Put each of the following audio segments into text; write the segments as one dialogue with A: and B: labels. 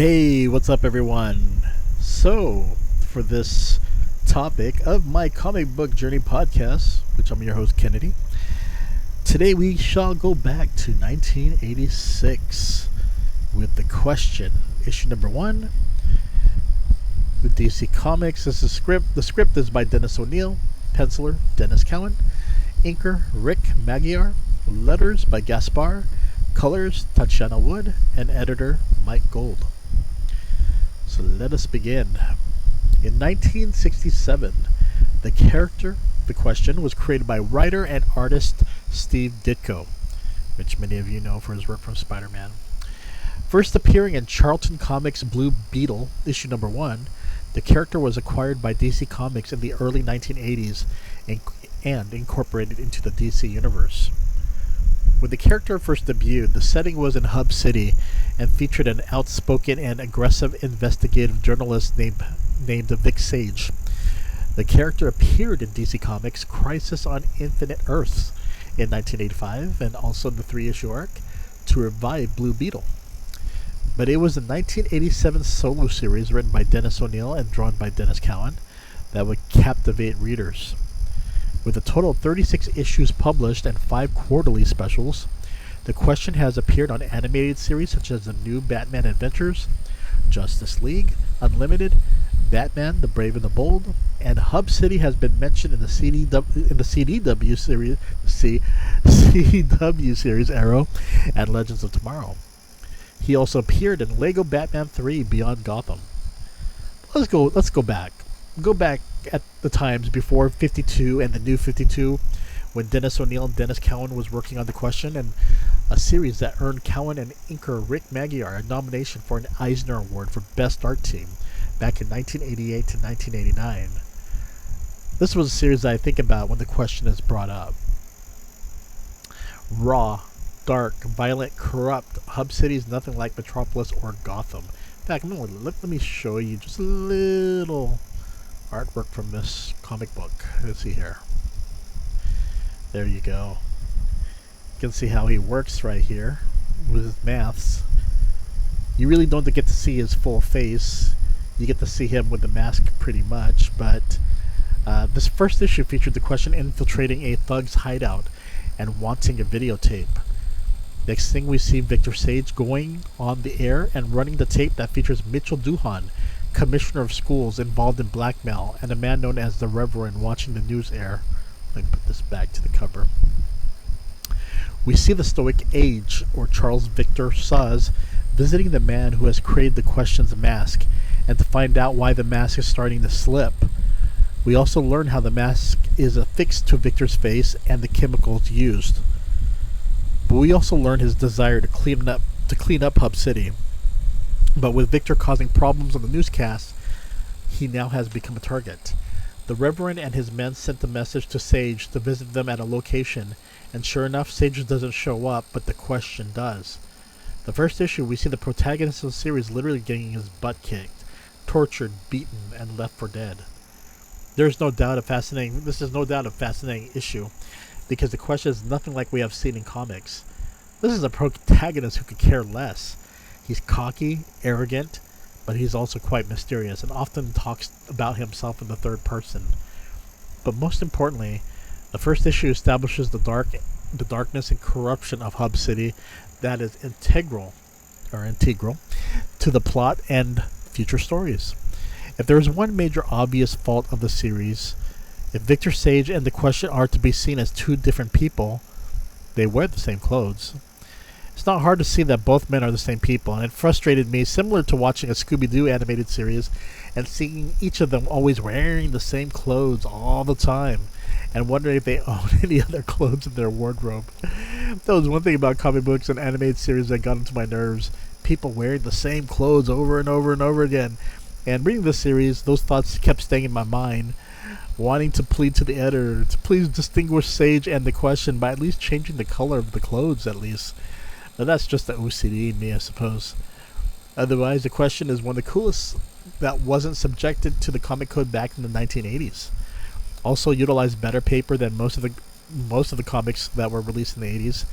A: Hey, what's up, everyone? So, for this topic of my comic book journey podcast, which I'm your host, Kennedy, today we shall go back to 1986 with the question, issue number 1, with DC Comics. This is the script is by Dennis O'Neil, penciler Dennis Cowan, inker Rick Magyar, letters by Gaspar, colors Tatjana Wood, and editor Mike Gold. So let us begin. In 1967, the character, the question, was created by writer and artist Steve Ditko, which many of you know for his work from Spider-Man. First appearing in Charlton Comics' Blue Beetle, issue number 1, the character was acquired by DC Comics in the early 1980s and incorporated into the DC universe. When the character first debuted, the setting was in Hub City and featured an outspoken and aggressive investigative journalist named Vic Sage. The character appeared in DC Comics' Crisis on Infinite Earths in 1985 and also the 3-issue arc to revive Blue Beetle. But it was the 1987 solo series written by Dennis O'Neil and drawn by Dennis Cowan that would captivate readers. With a total of 36 issues published and 5 quarterly specials, the question has appeared on animated series such as the New Batman Adventures, Justice League, Unlimited, Batman, the Brave and the Bold, and Hub City has been mentioned in the CW series Arrow and Legends of Tomorrow. He also appeared in Lego Batman 3 Beyond Gotham. Let's go back. Go back at the times before 52 and the New 52, when Dennis O'Neil and Dennis Cowan was working on the question, and a series that earned Cowan and inker Rick Magyar a nomination for an Eisner Award for Best Art Team back in 1988 to 1989. This was a series that I think about when the question is brought up. Raw, dark, violent, corrupt, Hub City is nothing like Metropolis or Gotham. In fact, let me show you just a little artwork from this comic book. Let's see here. There you go. You can see how he works right here with his maths. You really don't get to see his full face. You get to see him with the mask pretty much, but this first issue featured the question infiltrating a thug's hideout and wanting a videotape. Next thing we see Victor Sage going on the air and running the tape that features Mitchell Duhan, commissioner of schools involved in blackmail, and a man known as the Reverend watching the news air. Let me put this back to the cover. We see the stoic Age, or Charles Victor Saz, visiting the man who has created the question's mask, and to find out why the mask is starting to slip. We also learn how the mask is affixed to Victor's face and the chemicals used. But we also learn his desire to clean up Hub City. But with Victor causing problems on the newscast, he now has become a target. The Reverend and his men sent a message to Sage to visit them at a location, and sure enough, Sage doesn't show up, but the question does. The first issue, we see the protagonist of the series literally getting his butt kicked, tortured, beaten, and left for dead. This is no doubt a fascinating issue, because the question is nothing like we have seen in comics. This is a protagonist who could care less. He's cocky, arrogant, but he's also quite mysterious and often talks about himself in the third person. But most importantly, the first issue establishes the darkness and corruption of Hub City that is integral to the plot and future stories. If there is one major obvious fault of the series, if Victor Sage and the question are to be seen as two different people, they wear the same clothes. It's not hard to see that both men are the same people, and it frustrated me, similar to watching a Scooby-Doo animated series and seeing each of them always wearing the same clothes all the time, and wondering if they own any other clothes in their wardrobe. That was one thing about comic books and animated series that got into my nerves. People wearing the same clothes over and over and over again. And reading this series, those thoughts kept staying in my mind, wanting to plead to the editor to please distinguish Sage and the question by at least changing the color of the clothes at least. Now that's just the OCD in me, I suppose. Otherwise, the question is one of the coolest that wasn't subjected to the comic code back in the 1980s. Also utilized better paper than most of the comics that were released in the 80s.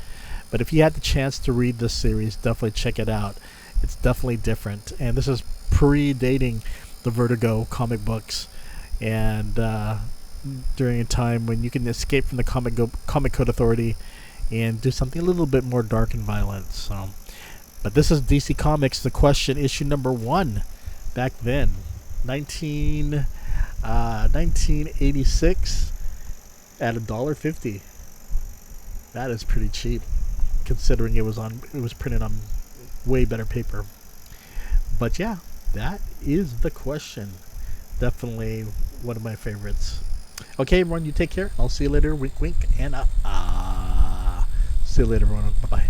A: But if you had the chance to read this series, definitely check it out. It's definitely different, and this is predating the Vertigo comic books, and during a time when you can escape from the Comic Code Authority and do something a little bit more dark and violent. So, but this is DC Comics, The Question, issue number 1. Back then, 1986, at $1.50. That is pretty cheap, considering it was printed on way better paper. But yeah, that is The Question. Definitely one of my favorites. Okay, everyone, you take care. I'll see you later. Wink, wink, and see you later, everyone. Bye bye.